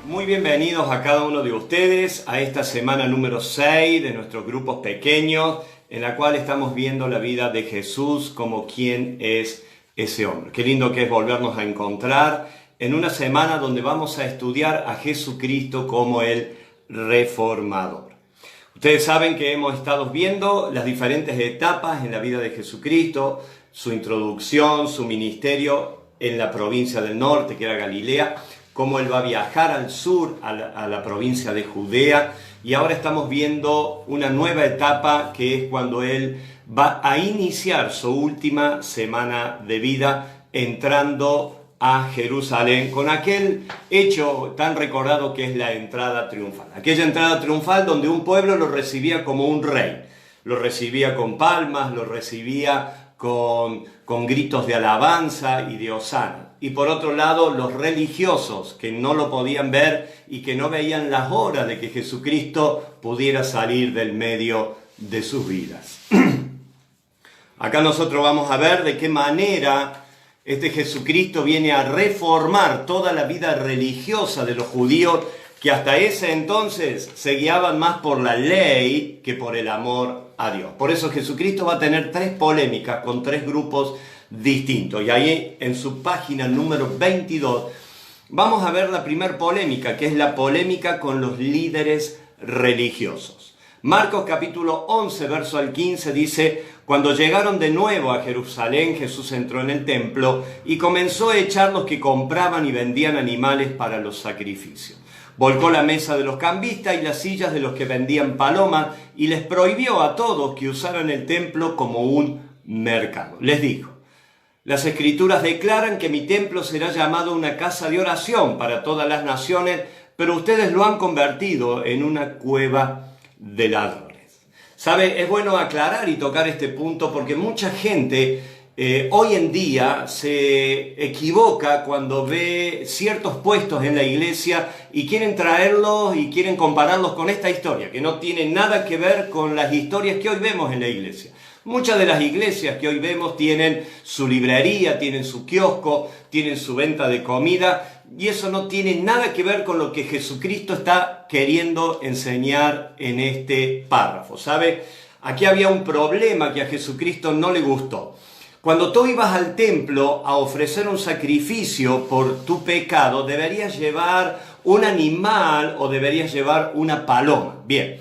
Muy bienvenidos a cada uno de ustedes a esta semana número 6 de nuestros grupos pequeños, en la cual estamos viendo la vida de Jesús como quién es ese hombre. Qué lindo que es volvernos a encontrar en una semana donde vamos a estudiar a Jesucristo como el reformador. Ustedes saben que hemos estado viendo las diferentes etapas en la vida de Jesucristo, su introducción, su ministerio en la provincia del norte, que era Galilea, cómo él va a viajar al sur, a la provincia de Judea, y ahora estamos viendo una nueva etapa que es cuando él va a iniciar su última semana de vida entrando a Jerusalén con aquel hecho tan recordado que es la entrada triunfal. Aquella entrada triunfal donde un pueblo lo recibía como un rey, lo recibía con palmas, lo recibía con gritos de alabanza y de hosana. Y por otro lado, los religiosos que no lo podían ver y que no veían las horas de que Jesucristo pudiera salir del medio de sus vidas. Acá nosotros vamos a ver de qué manera este Jesucristo viene a reformar toda la vida religiosa de los judíos que hasta ese entonces se guiaban más por la ley que por el amor a Dios. Por eso Jesucristo va a tener 3 polémicas con 3 grupos distintos. Y ahí en su página número 22 vamos a ver la primera polémica, que es la polémica con los líderes religiosos. Marcos capítulo 11, verso al 15 dice: cuando llegaron de nuevo a Jerusalén, Jesús entró en el templo y comenzó a echar los que compraban y vendían animales para los sacrificios. Volcó la mesa de los cambistas y las sillas de los que vendían palomas y les prohibió a todos que usaran el templo como un mercado. Les dijo: las Escrituras declaran que mi templo será llamado una casa de oración para todas las naciones, pero ustedes lo han convertido en una cueva de ladrones. ¿Sabe? Es bueno aclarar y tocar este punto porque mucha gente hoy en día se equivoca cuando ve ciertos puestos en la iglesia y quieren traerlos y quieren compararlos con esta historia, que no tiene nada que ver con las historias que hoy vemos en la iglesia. Muchas de las iglesias que hoy vemos tienen su librería, tienen su kiosco, tienen su venta de comida, y eso no tiene nada que ver con lo que Jesucristo está queriendo enseñar en este párrafo. ¿Sabe? Aquí había un problema que a Jesucristo no le gustó. Cuando tú ibas al templo a ofrecer un sacrificio por tu pecado, deberías llevar un animal o deberías llevar una paloma. Bien.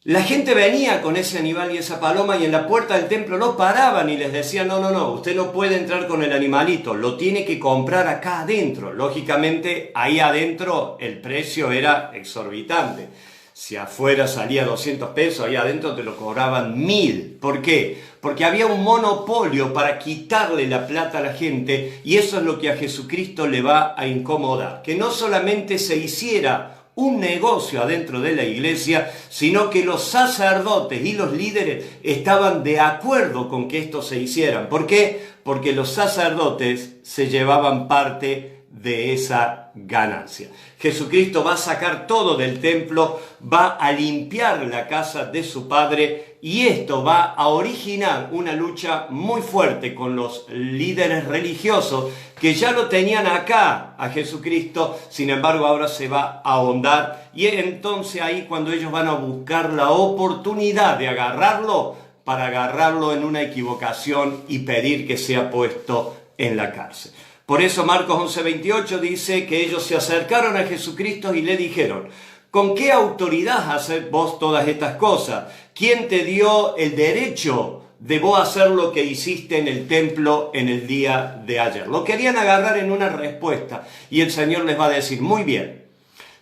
La gente venía con ese animal y esa paloma y en la puerta del templo los paraban y les decían: no, usted no puede entrar con el animalito, lo tiene que comprar acá adentro. Lógicamente, ahí adentro el precio era exorbitante. Si afuera salía 200 pesos, ahí adentro te lo cobraban 1000. ¿Por qué? Porque había un monopolio para quitarle la plata a la gente, y eso es lo que a Jesucristo le va a incomodar. Que no solamente se hiciera un negocio adentro de la iglesia, sino que los sacerdotes y los líderes estaban de acuerdo con que esto se hicieran. ¿Por qué? Porque los sacerdotes se llevaban parte de esa ganancia. Jesucristo va a sacar todo del templo, va a limpiar la casa de su Padre, y esto va a originar una lucha muy fuerte con los líderes religiosos que ya lo tenían acá a Jesucristo. Sin embargo, ahora se va a ahondar, y entonces ahí cuando ellos van a buscar la oportunidad de agarrarlo, para agarrarlo en una equivocación y pedir que sea puesto en la cárcel. Por eso Marcos 11:28 dice que ellos se acercaron a Jesucristo y le dijeron: ¿con qué autoridad haces vos todas estas cosas? ¿Quién te dio el derecho de vos hacer lo que hiciste en el templo en el día de ayer? Lo querían agarrar en una respuesta, y el Señor les va a decir: muy bien,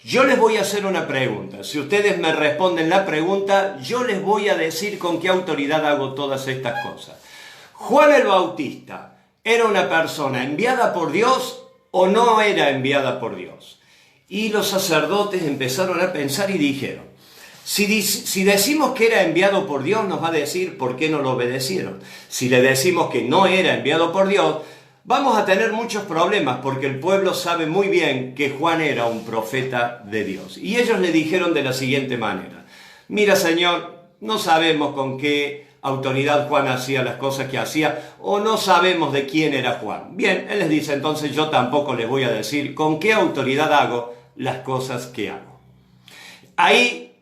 yo les voy a hacer una pregunta. Si ustedes me responden la pregunta, yo les voy a decir con qué autoridad hago todas estas cosas. Juan el Bautista, ¿era una persona enviada por Dios o no era enviada por Dios? Y los sacerdotes empezaron a pensar y dijeron: si decimos que era enviado por Dios, nos va a decir por qué no lo obedecieron. Si le decimos que no era enviado por Dios, vamos a tener muchos problemas, porque el pueblo sabe muy bien que Juan era un profeta de Dios. Y ellos le dijeron de la siguiente manera: mira, Señor, no sabemos con qué autoridad Juan hacía las cosas que hacía, o no sabemos de quién era Juan. Bien, él les dice: entonces yo tampoco les voy a decir con qué autoridad hago las cosas que hago. Ahí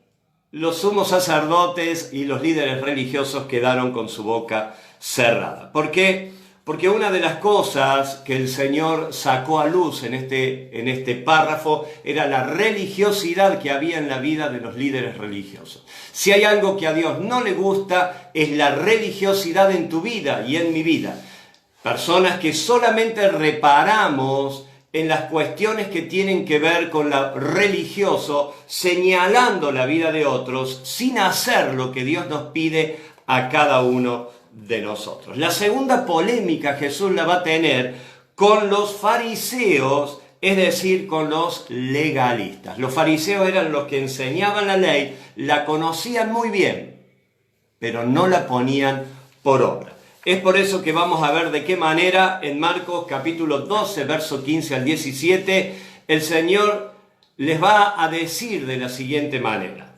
los sumos sacerdotes y los líderes religiosos quedaron con su boca cerrada. ¿Por qué? Porque una de las cosas que el Señor sacó a luz en este párrafo era la religiosidad que había en la vida de los líderes religiosos. Si hay algo que a Dios no le gusta, es la religiosidad en tu vida y en mi vida. Personas que solamente reparamos en las cuestiones que tienen que ver con lo religioso, señalando la vida de otros, sin hacer lo que Dios nos pide a cada uno de nosotros. La segunda polémica Jesús la va a tener con los fariseos, es decir, con los legalistas. Los fariseos eran los que enseñaban la ley, la conocían muy bien, pero no la ponían por obra. Es por eso que vamos a ver de qué manera en Marcos capítulo 12, verso 15 al 17, el Señor les va a decir de la siguiente manera.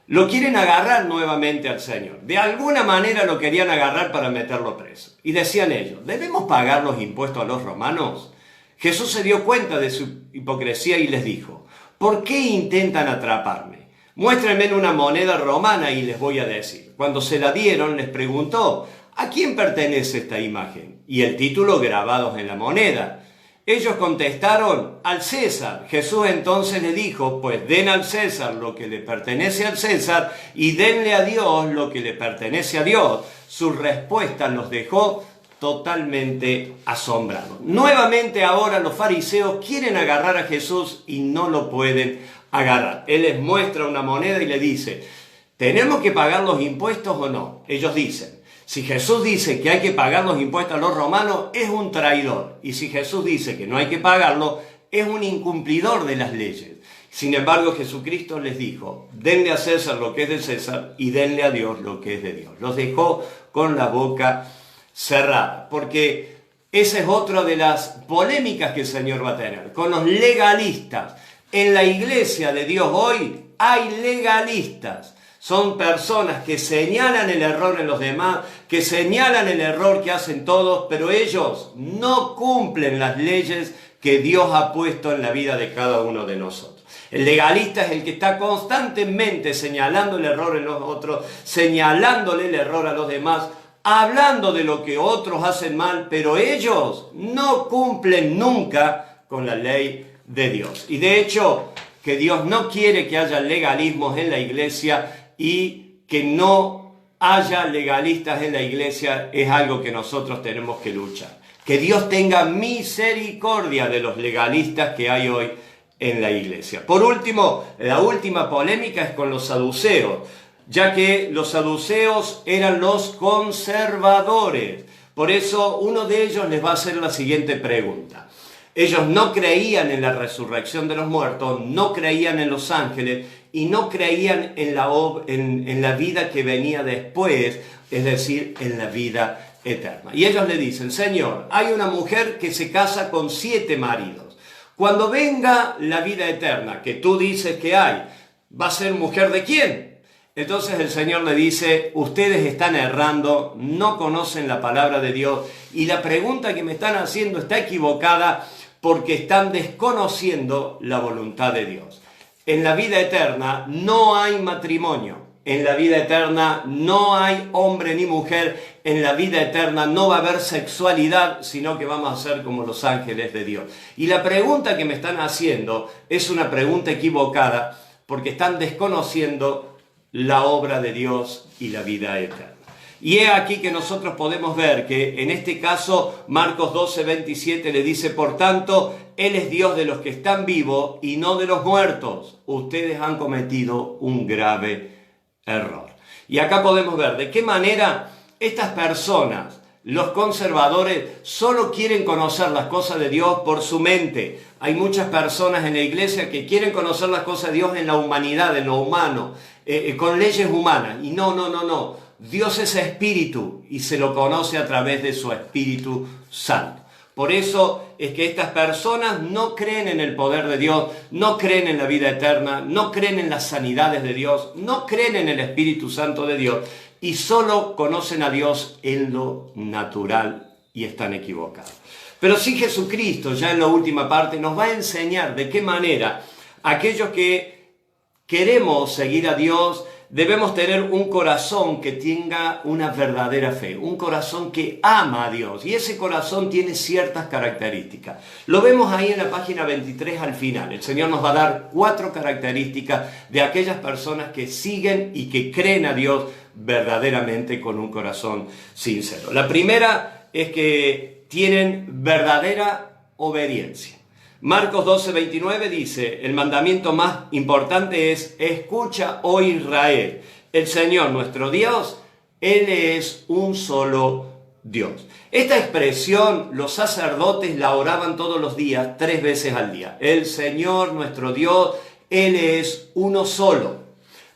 Lo quieren agarrar nuevamente al Señor. De alguna manera lo querían agarrar para meterlo preso. Y decían ellos, ¿debemos pagar los impuestos a los romanos? Jesús se dio cuenta de su hipocresía y les dijo, ¿por qué intentan atraparme? Muéstrenme una moneda romana y les voy a decir. Cuando se la dieron, les preguntó, ¿a quién pertenece esta imagen? Y el título grabados en la moneda. Ellos contestaron, al César. Jesús entonces le dijo, pues den al César lo que le pertenece al César y denle a Dios lo que le pertenece a Dios. Su respuesta los dejó totalmente asombrados. Nuevamente ahora los fariseos quieren agarrar a Jesús y no lo pueden agarrar. Él les muestra una moneda y le dice, ¿tenemos que pagar los impuestos o no? Ellos dicen, si Jesús dice que hay que pagar los impuestos a los romanos, es un traidor. Y si Jesús dice que no hay que pagarlo, es un incumplidor de las leyes. Sin embargo, Jesucristo les dijo, denle a César lo que es de César y denle a Dios lo que es de Dios. Los dejó con la boca cerrada, porque esa es otra de las polémicas que el Señor va a tener. Con los legalistas. En la iglesia de Dios hoy hay legalistas. Son personas que señalan el error en los demás, que señalan el error que hacen todos, pero ellos no cumplen las leyes que Dios ha puesto en la vida de cada uno de nosotros. El legalista es el que está constantemente señalando el error en los otros, señalándole el error a los demás, hablando de lo que otros hacen mal, pero ellos no cumplen nunca con la ley de Dios. Y de hecho, que Dios no quiere que haya legalismos en la iglesia, y que no haya legalistas en la iglesia es algo que nosotros tenemos que luchar. Que Dios tenga misericordia de los legalistas que hay hoy en la iglesia. Por último, la última polémica es con los saduceos, ya que los saduceos eran los conservadores. Por eso uno de ellos les va a hacer la siguiente pregunta. Ellos no creían en la resurrección de los muertos, no creían en los ángeles y no creían en la vida que venía después, es decir, en la vida eterna. Y ellos le dicen, Señor, hay una mujer que se casa con 7 maridos. Cuando venga la vida eterna, que tú dices que hay, ¿va a ser mujer de quién? Entonces el Señor le dice, ustedes están errando, no conocen la palabra de Dios y la pregunta que me están haciendo está equivocada porque están desconociendo la voluntad de Dios. En la vida eterna no hay matrimonio, en la vida eterna no hay hombre ni mujer, en la vida eterna no va a haber sexualidad, sino que vamos a ser como los ángeles de Dios. Y la pregunta que me están haciendo es una pregunta equivocada porque están desconociendo la obra de Dios y la vida eterna. Y es aquí que nosotros podemos ver que en este caso Marcos 12:27 le dice, por tanto, Él es Dios de los que están vivos y no de los muertos. Ustedes han cometido un grave error. Y acá podemos ver de qué manera estas personas, los conservadores, solo quieren conocer las cosas de Dios por su mente. Hay muchas personas en la iglesia que quieren conocer las cosas de Dios en la humanidad, en lo humano, con leyes humanas. Y no. Dios es espíritu y se lo conoce a través de su Espíritu Santo. Por eso es que estas personas no creen en el poder de Dios, no creen en la vida eterna, no creen en las sanidades de Dios, no creen en el Espíritu Santo de Dios y solo conocen a Dios en lo natural y están equivocados. Pero sí Jesucristo, ya en la última parte, nos va a enseñar de qué manera Aquellos que queremos seguir a Dios, debemos tener un corazón que tenga una verdadera fe, un corazón que ama a Dios. Y ese corazón tiene ciertas características. Lo vemos ahí en la página 23 al final. El Señor nos va a dar 4 características de aquellas personas que siguen y que creen a Dios verdaderamente con un corazón sincero. La primera es que tienen verdadera obediencia. Marcos 12:29 dice, el mandamiento más importante es, escucha, oh Israel, el Señor nuestro Dios, Él es un solo Dios. Esta expresión los sacerdotes la oraban todos los días, 3 veces al día. El Señor nuestro Dios, Él es uno solo.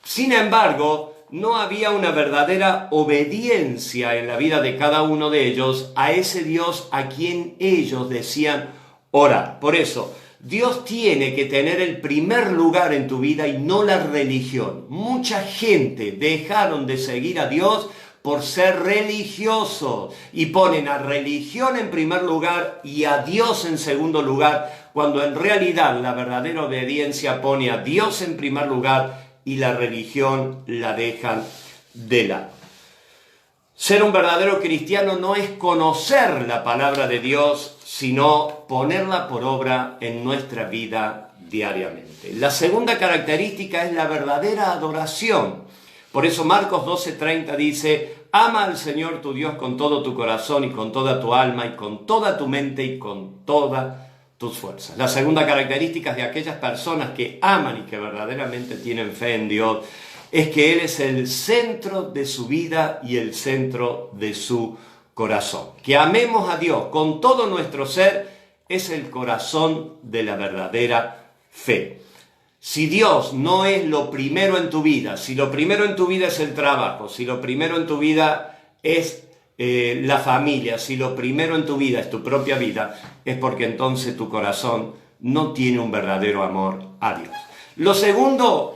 Sin embargo, no había una verdadera obediencia en la vida de cada uno de ellos a ese Dios a quien ellos decían orar. Por eso, Dios tiene que tener el primer lugar en tu vida y no la religión. Mucha gente dejaron de seguir a Dios por ser religiosos y ponen a religión en primer lugar y a Dios en segundo lugar, cuando en realidad la verdadera obediencia pone a Dios en primer lugar y la religión la dejan de lado. Ser un verdadero cristiano no es conocer la palabra de Dios, sino ponerla por obra en nuestra vida diariamente. La segunda característica es la verdadera adoración. Por eso Marcos 12:30 dice, ama al Señor tu Dios con todo tu corazón y con toda tu alma y con toda tu mente y con todas tus fuerzas. La segunda característica de aquellas personas que aman y que verdaderamente tienen fe en Dios es que Él es el centro de su vida y el centro de su corazón. Que amemos a Dios con todo nuestro ser es el corazón de la verdadera fe. Si Dios no es lo primero en tu vida, si lo primero en tu vida es el trabajo, si lo primero en tu vida es la familia, si lo primero en tu vida es tu propia vida, es porque entonces tu corazón no tiene un verdadero amor a Dios. Lo tercero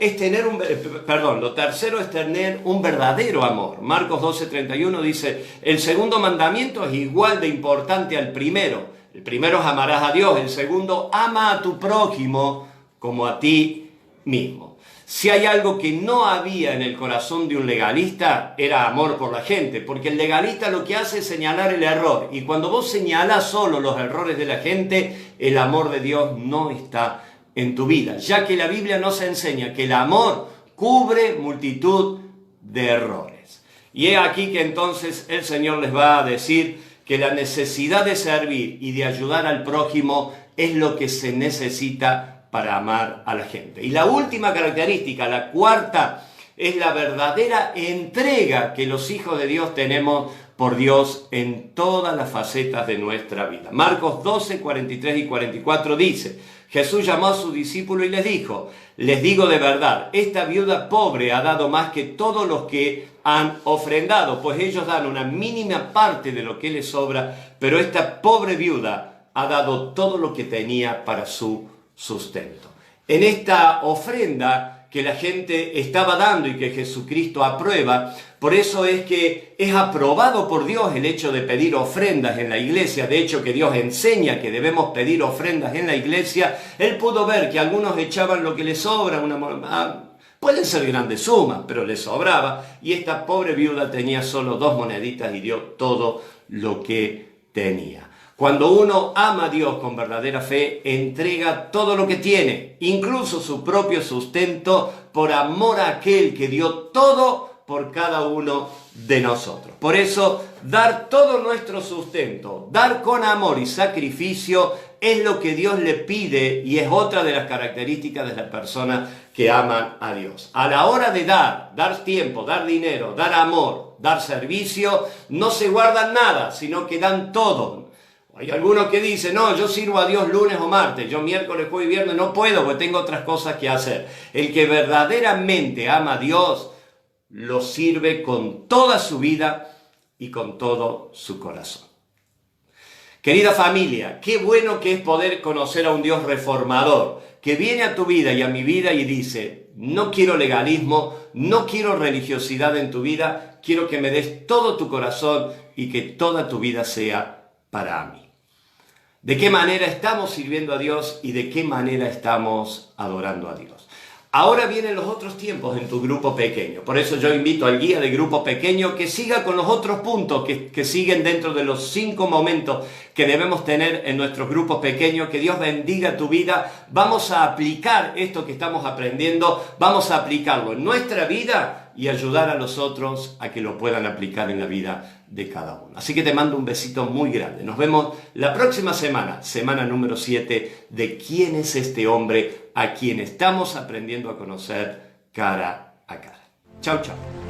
es tener un verdadero amor. Marcos 12:31 dice, el segundo mandamiento es igual de importante al primero. El primero es amarás a Dios, el segundo, ama a tu prójimo como a ti mismo. Si hay algo que no había en el corazón de un legalista, era amor por la gente, porque el legalista lo que hace es señalar el error. Y cuando vos señalás solo los errores de la gente, el amor de Dios no está en tu vida, ya que la Biblia nos enseña que el amor cubre multitud de errores. Y es aquí que entonces el Señor les va a decir que la necesidad de servir y de ayudar al prójimo es lo que se necesita para amar a la gente. Y la última característica, la cuarta, es la verdadera entrega que los hijos de Dios tenemos por Dios en todas las facetas de nuestra vida. Marcos 12:43 y 44 dice, Jesús llamó a sus discípulos y les dijo, les digo de verdad, esta viuda pobre ha dado más que todos los que han ofrendado, pues ellos dan una mínima parte de lo que les sobra, pero esta pobre viuda ha dado todo lo que tenía para su sustento. En esta ofrenda que la gente estaba dando y que Jesucristo aprueba, por eso es que es aprobado por Dios el hecho de pedir ofrendas en la iglesia. De hecho, que Dios enseña que debemos pedir ofrendas en la iglesia. Él pudo ver que algunos echaban lo que les sobra, pueden ser grandes sumas, pero les sobraba, y esta pobre viuda tenía solo 2 moneditas y dio todo lo que tenía. Cuando uno ama a Dios con verdadera fe, entrega todo lo que tiene, incluso su propio sustento, por amor a aquel que dio todo por cada uno de nosotros. Por eso, dar todo nuestro sustento, dar con amor y sacrificio, es lo que Dios le pide y es otra de las características de las personas que aman a Dios. A la hora de dar tiempo, dar dinero, dar amor, dar servicio, no se guardan nada, sino que dan todo. Hay algunos que dicen, no, yo sirvo a Dios lunes o martes, yo miércoles, jueves y viernes no puedo porque tengo otras cosas que hacer. El que verdaderamente ama a Dios, lo sirve con toda su vida y con todo su corazón. Querida familia, qué bueno que es poder conocer a un Dios reformador, que viene a tu vida y a mi vida y dice, no quiero legalismo, no quiero religiosidad en tu vida, quiero que me des todo tu corazón y que toda tu vida sea para mí. de qué manera estamos sirviendo a Dios y de qué manera estamos adorando a Dios. Ahora vienen los otros tiempos en tu grupo pequeño. Por eso yo invito al guía de grupo pequeño que siga con los otros puntos que siguen dentro de los 5 momentos que debemos tener en nuestros grupos pequeños. Que Dios bendiga tu vida. Vamos a aplicar esto que estamos aprendiendo. Vamos a aplicarlo en nuestra vida y ayudar a los otros a que lo puedan aplicar en la vida de cada uno. Así que te mando un besito muy grande. Nos vemos la próxima semana, semana número 7, de quién es este hombre a quien estamos aprendiendo a conocer cara a cara. Chau, chau.